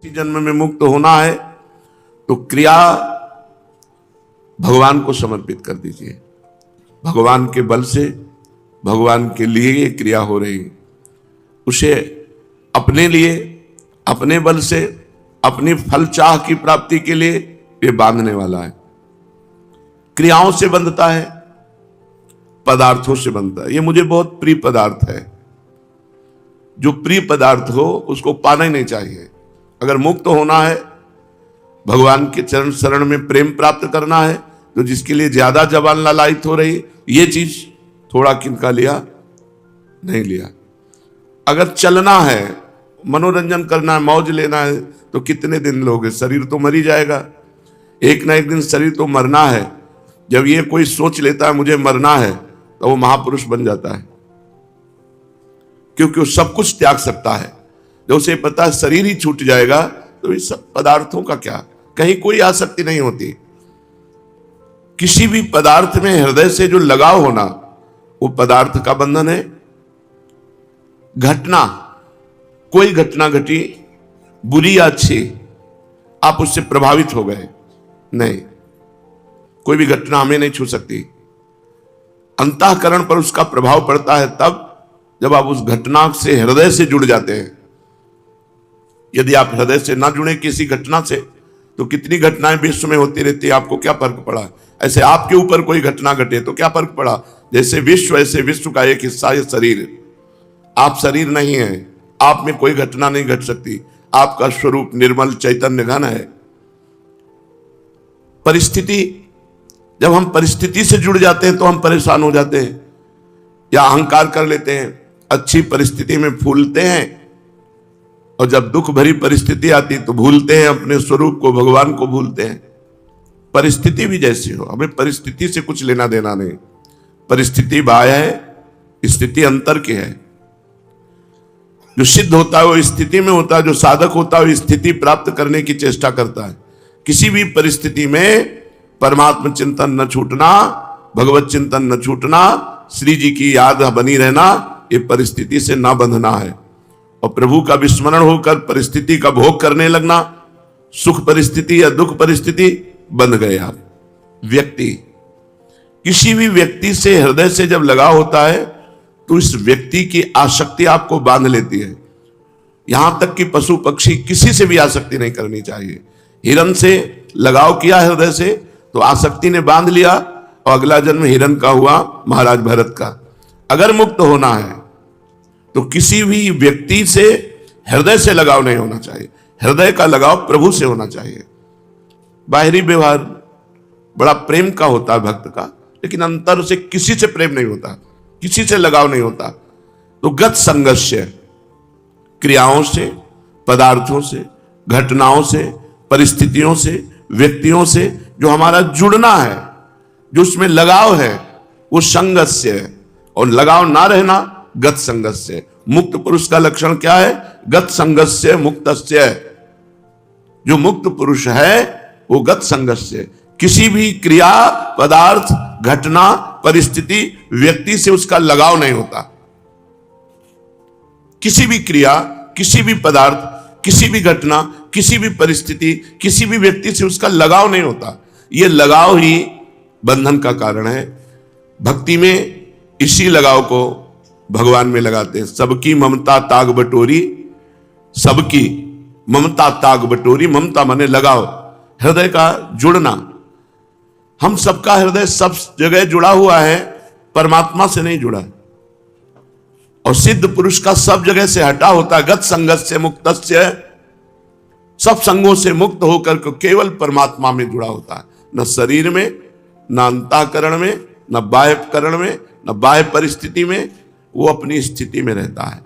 इसी जन्म में मुक्त होना है तो क्रिया भगवान को समर्पित कर दीजिए। भगवान के बल से, भगवान के लिए ये क्रिया हो रही है। उसे अपने लिए, अपने बल से, अपनी फल चाह की प्राप्ति के लिए ये बांधने वाला है। क्रियाओं से बंधता है, पदार्थों से बंधता है। ये मुझे बहुत प्रिय पदार्थ है। जो प्रिय पदार्थ हो उसको पाना ही नहीं चाहिए। अगर मुक्त होना है, भगवान के चरण शरण में प्रेम प्राप्त करना है, तो जिसके लिए ज्यादा जबान लालायित हो रही, ये चीज थोड़ा किनका लिया, नहीं लिया। अगर चलना है, मनोरंजन करना है, मौज लेना है, तो कितने दिन लोगे? शरीर तो मर ही जाएगा। एक ना एक दिन शरीर तो मरना है। जब ये कोई सोच लेता है मुझे मरना है, तो वो महापुरुष बन जाता है, क्योंकि वो सब कुछ त्याग सकता है। जब उसे पता है शरीर ही छूट जाएगा, तो इस सब पदार्थों का क्या, कहीं कोई आसक्ति नहीं होती। किसी भी पदार्थ में हृदय से जो लगाव होना, वो पदार्थ का बंधन है। घटना, कोई घटना घटी, बुरी या अच्छी, आप उससे प्रभावित हो गए, नहीं, कोई भी घटना हमें नहीं छू सकती। अंतःकरण पर उसका प्रभाव पड़ता है तब जब आप उस घटना से हृदय से जुड़ जाते हैं। यदि आप हृदय से ना जुड़े किसी घटना से, तो कितनी घटनाएं विश्व में होती रहती है, आपको क्या फर्क पड़ा? ऐसे आपके ऊपर कोई घटना घटे तो क्या फर्क पड़ा? जैसे विश्व, ऐसे विश्व का एक हिस्सा है शरीर। आप शरीर नहीं है, आप में कोई घटना नहीं घट सकती। आपका स्वरूप निर्मल चैतन्य घन है। परिस्थिति, जब हम परिस्थिति से जुड़ जाते हैं तो हम परेशान हो जाते हैं या अहंकार कर लेते हैं। अच्छी परिस्थिति में फूलते हैं, और जब दुख भरी परिस्थिति आती तो भूलते हैं अपने स्वरूप को, भगवान को भूलते हैं। परिस्थिति भी जैसी हो, हमें परिस्थिति से कुछ लेना देना नहीं। परिस्थिति बाह्य है, स्थिति अंतर की है। जो सिद्ध होता है वो स्थिति में होता है, जो साधक होता है वो स्थिति प्राप्त करने की चेष्टा करता है। किसी भी परिस्थिति में परमात्मा चिंतन न छूटना, भगवत चिंतन न छूटना, श्री जी की याद बनी रहना, ये परिस्थिति से ना बंधना है। और प्रभु का विस्मरण होकर परिस्थिति का भोग करने लगना, सुख परिस्थिति या दुख परिस्थिति, बंध गए आप। व्यक्ति, किसी भी व्यक्ति से हृदय से जब लगाव होता है तो इस व्यक्ति की आसक्ति आपको बांध लेती है। यहां तक कि पशु पक्षी, किसी से भी आसक्ति नहीं करनी चाहिए। हिरण से लगाव किया हृदय से तो आसक्ति ने बांध लिया, और अगला जन्म हिरण का हुआ, महाराज भरत का। अगर मुक्त होना है तो किसी भी व्यक्ति से हृदय से लगाव नहीं होना चाहिए। हृदय का लगाव प्रभु से होना चाहिए। बाहरी व्यवहार बड़ा प्रेम का होता है भक्त का, लेकिन अंतर से किसी से प्रेम नहीं होता, किसी से लगाव नहीं होता। तो गत संघर्ष, क्रियाओं से, पदार्थों से, घटनाओं से, परिस्थितियों से, व्यक्तियों से जो हमारा जुड़ना है, जो उसमें लगाव है, वो संघर्ष है। और लगाव ना रहना गत संघर्ष है। मुक्त पुरुष का लक्षण क्या है? गत संघर्ष मुक्तस्य। जो मुक्त पुरुष है वो गत संघर्ष है। किसी भी क्रिया, पदार्थ, घटना, परिस्थिति, व्यक्ति से उसका लगाव नहीं होता। किसी भी क्रिया, किसी भी पदार्थ, किसी भी घटना, किसी भी परिस्थिति, किसी भी व्यक्ति से उसका लगाव नहीं होता। यह लगाव ही बंधन का कारण है। भक्ति में इसी लगाव को भगवान में लगाते हैं। सबकी ममता ताग बटोरी, सबकी ममता ताग बटोरी, ममता माने लगाव, हृदय का जुड़ना। हम सबका हृदय सब जगह जुड़ा हुआ है, परमात्मा से नहीं जुड़ा है। और सिद्ध पुरुष का सब जगह से हटा होता है। गत संगत से मुक्तस्य, सब संगों से मुक्त होकर के केवल परमात्मा में जुड़ा होता है। न शरीर में, न अंतःकरण में, न बाह्यकरण में, न बाह्य परिस्थिति में, वो अपनी स्थिति में रहता है।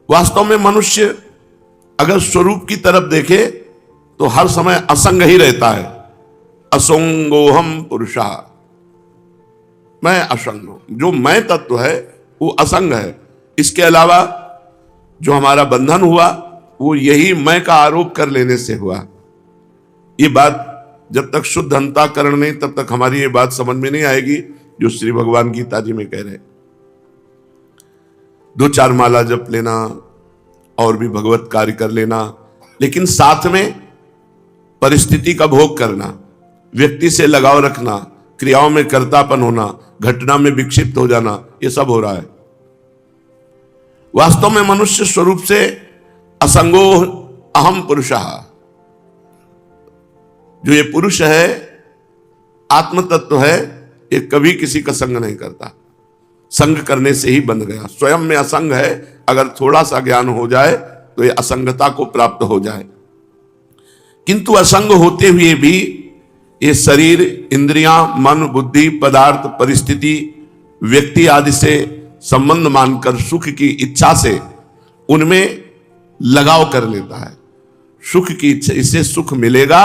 वास्तव में मनुष्य अगर स्वरूप की तरफ देखे तो हर समय असंग ही रहता है। असंगोहम पुरुषा, मैं असंग हूं। जो मैं तत्व है वो असंग है। इसके अलावा जो हमारा बंधन हुआ वो यही मैं का आरोप कर लेने से हुआ। ये बात जब तक शुद्ध अंतःकरण नहीं, तब तक हमारी ये बात समझ में नहीं आएगी जो श्री भगवान गीता जी में कह रहे। 2-4 माला जप लेना और भी भगवत कार्य कर लेना, लेकिन साथ में परिस्थिति का भोग करना, व्यक्ति से लगाव रखना, क्रियाओं में कर्तापन होना, घटना में विक्षिप्त हो जाना, ये सब हो रहा है। वास्तव में मनुष्य स्वरूप से असंगो अहम पुरुषः, जो ये पुरुष है, आत्म तत्व है, ये कभी किसी का संग नहीं करता। संग करने से ही बंध गया। स्वयं में असंग है, अगर थोड़ा सा ज्ञान हो जाए तो ये असंगता को प्राप्त हो जाए। किंतु असंग होते हुए भी ये शरीर, इंद्रियां, मन, बुद्धि, पदार्थ, परिस्थिति, व्यक्ति आदि से संबंध मानकर सुख की इच्छा से उनमें लगाव कर लेता है। सुख की इच्छा, इससे सुख मिलेगा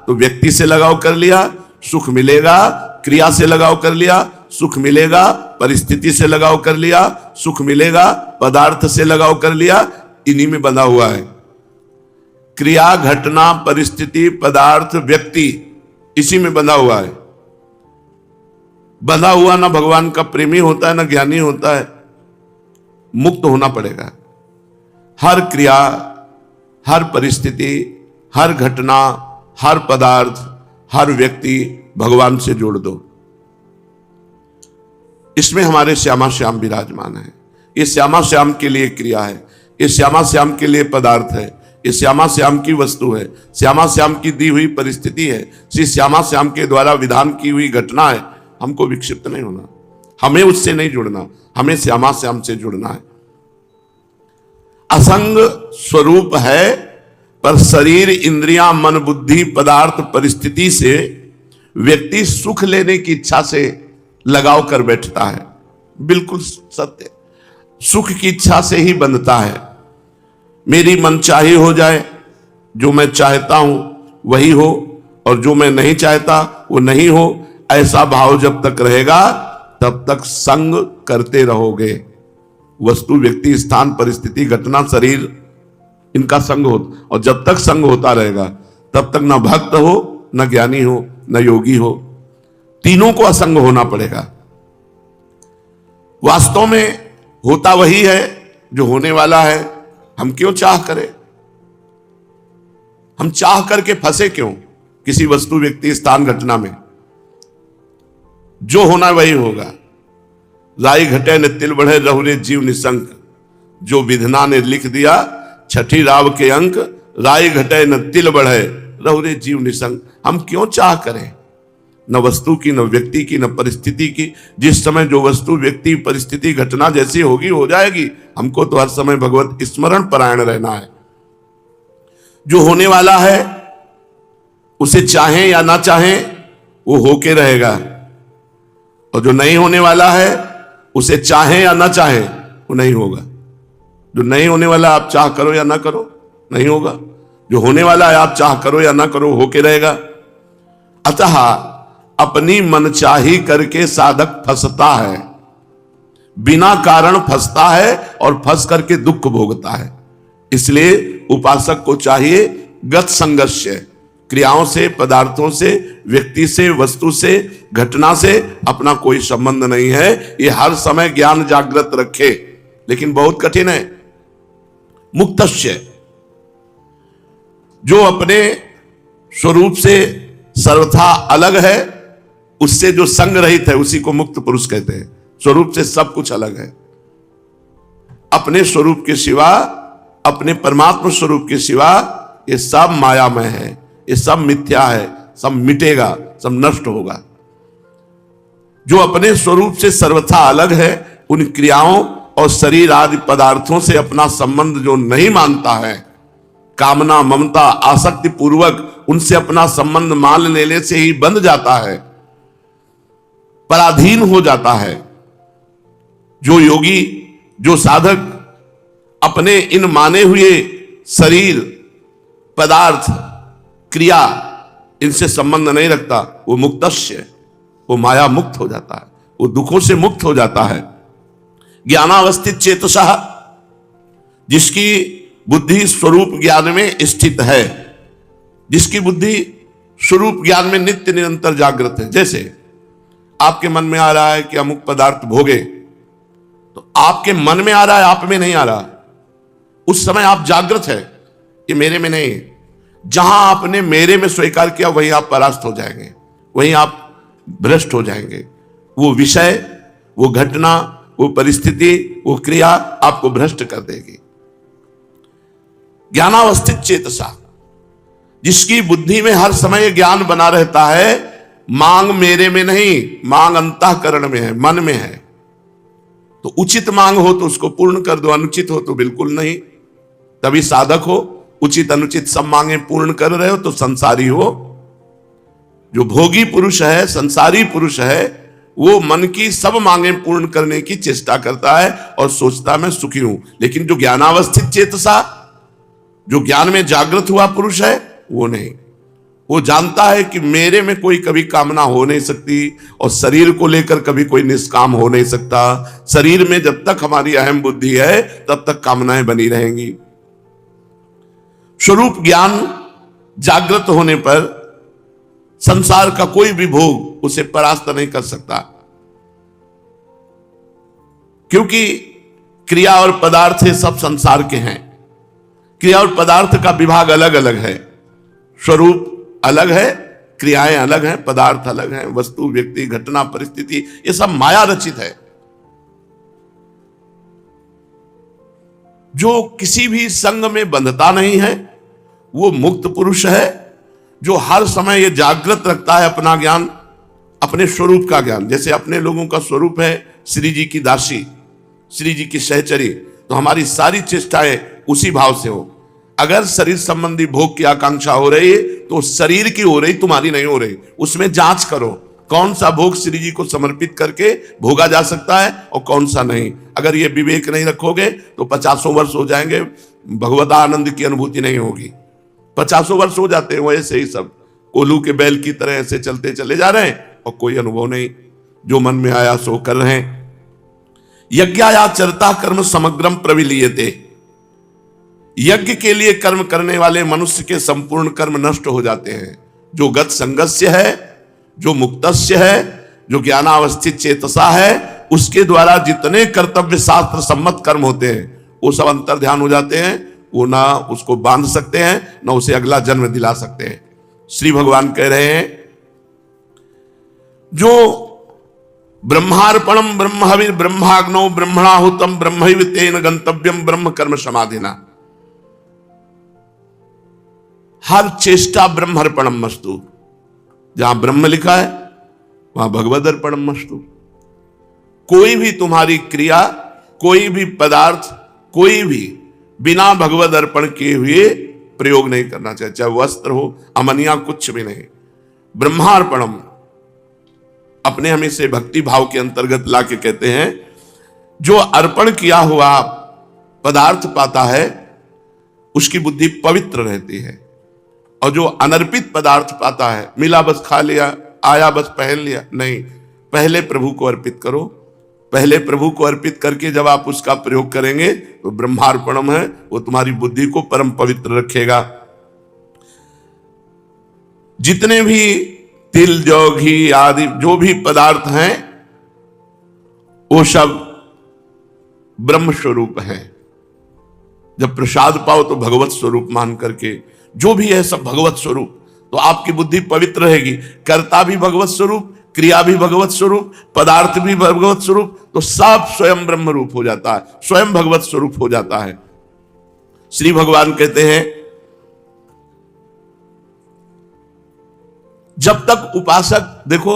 तो व्यक्ति से लगाव कर लिया, सुख मिलेगा क्रिया से लगाव कर लिया, सुख मिलेगा परिस्थिति से लगाव कर लिया, सुख मिलेगा पदार्थ से लगाव कर लिया, इन्हीं में बंधा हुआ है। क्रिया, घटना, परिस्थिति, पदार्थ, व्यक्ति, इसी में बंधा हुआ है। बंधा हुआ ना भगवान का प्रेमी होता है ना ज्ञानी होता है। मुक्त होना पड़ेगा। हर क्रिया, हर परिस्थिति, हर घटना, हर पदार्थ, हर व्यक्ति भगवान से जोड़ दो। इसमें हमारे श्यामा श्याम विराजमान है। ये श्यामा श्याम के लिए क्रिया है, ये श्यामा श्याम के लिए पदार्थ है, ये श्यामा श्याम की वस्तु है, श्यामा श्याम की दी हुई परिस्थिति है, श्री श्यामा श्याम के द्वारा विधान की हुई घटना है। हमको विक्षिप्त नहीं होना, हमें उससे नहीं जुड़ना, हमें श्यामा श्याम से जुड़ना है। असंग स्वरूप है, पर शरीर, इंद्रियां, मन, बुद्धि, पदार्थ, परिस्थिति से व्यक्ति सुख लेने की इच्छा से लगाव कर बैठता है। बिल्कुल सत्य, सुख की इच्छा से ही बंधता है। मेरी मनचाही हो जाए, जो मैं चाहता हूं वही हो, और जो मैं नहीं चाहता वो नहीं हो, ऐसा भाव जब तक रहेगा तब तक संग करते रहोगे। वस्तु, व्यक्ति, स्थान, परिस्थिति, घटना, शरीर, इनका संग हो, और जब तक संग होता रहेगा तब तक न भक्त हो, न ज्ञानी हो, न योगी हो। तीनों को असंग होना पड़ेगा। वास्तव में होता वही है जो होने वाला है। हम क्यों चाह करें? हम चाह करके फंसे क्यों किसी वस्तु, व्यक्ति, स्थान, घटना में? जो होना वही होगा। राई घटे न तिल बढ़े, रहुरे जीव निशंक, जो विधना ने लिख दिया छठी राव के अंक। राई घटे न तिल बढ़े, रहुरे जीव निशंक। हम क्यों चाह करें? न वस्तु की, न व्यक्ति की, न परिस्थिति की। जिस समय जो वस्तु, व्यक्ति, परिस्थिति, घटना जैसी होगी हो जाएगी। हमको तो हर समय भगवत स्मरण परायण रहना है। जो होने वाला है उसे चाहें या ना चाहें वो होके रहेगा, और जो नहीं होने वाला है उसे चाहें या ना चाहें वो नहीं होगा। जो नहीं होने वाला आप चाह करो या ना करो नहीं होगा, जो होने वाला है आप चाह करो या ना करो होके रहेगा। अतः अपनी मनचाही करके साधक फंसता है, बिना कारण फंसता है और फंस करके दुख भोगता है। इसलिए उपासक को चाहिए गत संगस्य, क्रियाओं से, पदार्थों से, व्यक्ति से, वस्तु से, घटना से अपना कोई संबंध नहीं है। ये हर समय ज्ञान जागृत रखे, लेकिन बहुत कठिन है। मुक्तस्य, जो अपने स्वरूप से सर्वथा अलग है, उससे जो संग रहित है उसी को मुक्त पुरुष कहते हैं। स्वरूप से सब कुछ अलग है। अपने स्वरूप के सिवा, अपने परमात्मा स्वरूप के सिवा ये सब मायामय है, ये सब मिथ्या है, सब मिटेगा, सब नष्ट होगा। जो अपने स्वरूप से सर्वथा अलग है, उन क्रियाओं और शरीर आदि पदार्थों से अपना संबंध जो नहीं मानता है, कामना, ममता, आसक्ति पूर्वक उनसे अपना संबंध मान लेने से ही बंध जाता है, पराधीन हो जाता है। जो योगी, जो साधक अपने इन माने हुए शरीर, पदार्थ, क्रिया, इनसे संबंध नहीं रखता, वो मुक्तस्य, वो माया मुक्त हो जाता है, वो दुखों से मुक्त हो जाता है। ज्ञानावस्थित चेतसः, जिसकी बुद्धि स्वरूप ज्ञान में स्थित है, जिसकी बुद्धि स्वरूप ज्ञान में नित्य निरंतर जागृत है। जैसे आपके मन में आ रहा है कि अमुक पदार्थ भोगे, तो आपके मन में आ रहा है, आप में नहीं आ रहा। उस समय आप जागृत है, ये मेरे में नहीं है। जहां आपने मेरे में स्वीकार किया वहीं आप परास्त हो जाएंगे, वहीं आप भ्रष्ट हो जाएंगे। वो विषय, वो घटना, वो परिस्थिति, वो क्रिया आपको भ्रष्ट कर देगी। ज्ञानावस्थित चेतसा, जिसकी बुद्धि में हर समय ज्ञान बना रहता है, मांग मेरे में नहीं, मांग अंतःकरण में है, मन में है। तो उचित मांग हो तो उसको पूर्ण कर दो, अनुचित हो तो बिल्कुल नहीं। तभी साधक हो। उचित अनुचित सब मांगे पूर्ण कर रहे हो तो संसारी हो। जो भोगी पुरुष है, संसारी पुरुष है, वो मन की सब मांगे पूर्ण करने की चेष्टा करता है और सोचता मैं सुखी हूं। लेकिन जो ज्ञानावस्थित चेतसा, जो ज्ञान में जागृत हुआ पुरुष है, वो नहीं। वो जानता है कि मेरे में कोई कभी कामना हो नहीं सकती और शरीर को लेकर कभी कोई निष्काम हो नहीं सकता। शरीर में जब तक हमारी अहम बुद्धि है तब तक कामनाएं बनी रहेंगी। स्वरूप ज्ञान जागृत होने पर संसार का कोई भी भोग उसे परास्त नहीं कर सकता, क्योंकि क्रिया और पदार्थ ये सब संसार के हैं। क्रिया और पदार्थ का विभाग अलग अलग है। स्वरूप अलग है, क्रियाएं अलग हैं, पदार्थ अलग हैं, वस्तु, व्यक्ति, घटना, परिस्थिति, ये सब माया रचित है। जो किसी भी संग में बंधता नहीं है वो मुक्त पुरुष है। जो हर समय ये जागृत रखता है अपना ज्ञान, अपने स्वरूप का ज्ञान। जैसे अपने लोगों का स्वरूप है श्री जी की दासी, श्री जी की सहचरी, तो हमारी सारी चेष्टाएं उसी भाव से हो। अगर शरीर संबंधी भोग की आकांक्षा हो रही है तो शरीर की हो रही, तुम्हारी नहीं हो रही। उसमें जांच करो कौन सा भोग श्री जी को समर्पित करके भोगा जा सकता है और कौन सा नहीं। अगर ये विवेक नहीं रखोगे तो 50 वर्ष हो जाएंगे, भगवत आनंद की अनुभूति नहीं होगी। 50 वर्ष हो जाते हैं वैसे ही सब कोल्हू के बैल की तरह ऐसे चलते चले जा रहे हैं और कोई अनुभव नहीं। जो मन में आया सो कर रहे हैं। यज्ञाचरता कर्म समग्रम प्रविलीयते, यज्ञ के लिए कर्म करने वाले मनुष्य के संपूर्ण कर्म नष्ट हो जाते हैं। जो गत संगस्य है, जो मुक्तस्य है, जो ज्ञानावस्थित चेतसा है, उसके द्वारा जितने कर्तव्य शास्त्र सम्मत कर्म होते हैं वो सब अंतर ध्यान हो जाते हैं। वो ना उसको बांध सकते हैं, ना उसे अगला जन्म दिला सकते हैं। श्री भगवान कह रहे हैं जो ब्रह्मार्पणम ब्रह्महविर् ब्रह्माग्नौ ब्रह्मणाहुतम ब्रह्मैव तेन गंतव्यम ब्रह्म कर्म समाधिना, हर चेष्टा ब्रह्मार्पणम मस्तु। जहां ब्रह्म लिखा है वहां भगवद अर्पणम मस्तु। कोई भी तुम्हारी क्रिया, कोई भी पदार्थ, कोई भी बिना भगवद अर्पण किए हुए प्रयोग नहीं करना चाहिए। चाहे वस्त्र हो, अमनिया, कुछ भी नहीं। ब्रह्मार्पणम अपने हमें से भक्ति भाव के अंतर्गत लाके कहते हैं जो अर्पण किया हुआ पदार्थ पाता है उसकी बुद्धि पवित्र रहती है, और जो अनर्पित पदार्थ पाता है, मिला बस खा लिया, आया बस पहन लिया, नहीं, पहले प्रभु को अर्पित करो। पहले प्रभु को अर्पित करके जब आप उसका प्रयोग करेंगे तो ब्रह्मार्पणम है, वो तुम्हारी बुद्धि को परम पवित्र रखेगा। जितने भी तिल, जौ, घी आदि जो भी पदार्थ हैं वो सब ब्रह्म स्वरूप है। जब प्रसाद पाओ तो भगवत स्वरूप मान करके, जो भी है सब भगवत स्वरूप, तो आपकी बुद्धि पवित्र रहेगी। कर्ता भी भगवत स्वरूप, क्रिया भी भगवत स्वरूप, पदार्थ भी भगवत स्वरूप, तो सब स्वयं ब्रह्म रूप हो जाता है, स्वयं भगवत स्वरूप हो जाता है। श्री भगवान कहते हैं जब तक उपासक, देखो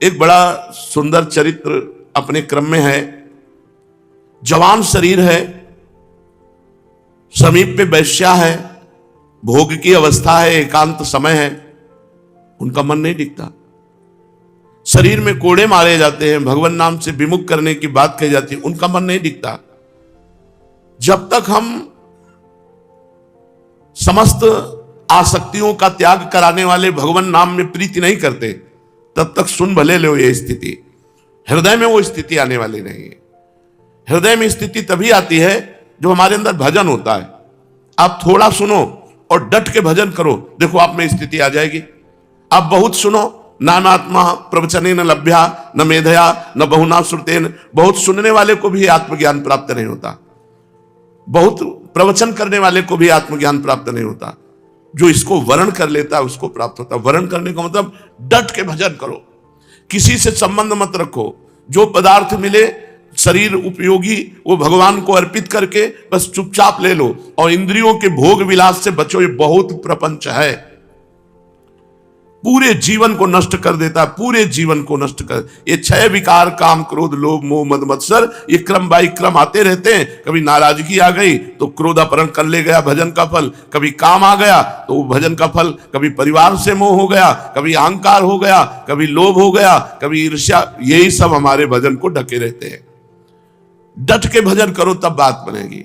एक बड़ा सुंदर चरित्र अपने क्रम में है। जवान शरीर है, समीप पे वैश्या है, भोग की अवस्था है, एकांत समय है, उनका मन नहीं टिकता। शरीर में कोड़े मारे जाते हैं, भगवान नाम से विमुख करने की बात कही जाती है, उनका मन नहीं टिकता। जब तक हम समस्त आसक्तियों का त्याग कराने वाले भगवान नाम में प्रीति नहीं करते तब तक सुन भले लो ये स्थिति, हृदय में वो स्थिति आने वाली नहीं है। हृदय में स्थिति तभी आती है जो हमारे अंदर भजन होता है। आप थोड़ा सुनो और डट के भजन करो, देखो आप में स्थिति आ जाएगी। आप बहुत सुनो, नानात्मा प्रवचने न लभ्या न मेधया न बहुना श्रुतेन, बहुत सुनने वाले को भी आत्मज्ञान प्राप्त नहीं होता। बहुत प्रवचन करने वाले को भी आत्मज्ञान प्राप्त नहीं होता, जो इसको वर्ण कर लेता है उसको प्राप्त होता है। वर्ण करने का मतलब डट के भजन करो, किसी से संबंध मत रखो, जो पदार्थ मिले शरीर उपयोगी वो भगवान को अर्पित करके बस चुपचाप ले लो, और इंद्रियों के भोग विलास से बचो। ये बहुत प्रपंच है, पूरे जीवन को नष्ट कर देता है, पूरे जीवन को नष्ट कर। ये 6 विकार काम क्रोध लोभ मोह मद मत्सर, ये क्रम बाई क्रम आते रहते हैं। कभी नाराजगी आ गई तो क्रोधापहरण कर ले गया भजन का फल, कभी काम आ गया तो वो भजन का फल, कभी परिवार से मोह हो गया, कभी अहंकार हो गया, कभी लोभ हो गया, कभी ईर्ष्या, यही सब हमारे भजन को ढके रहते हैं। डट के भजन करो तब बात बनेगी।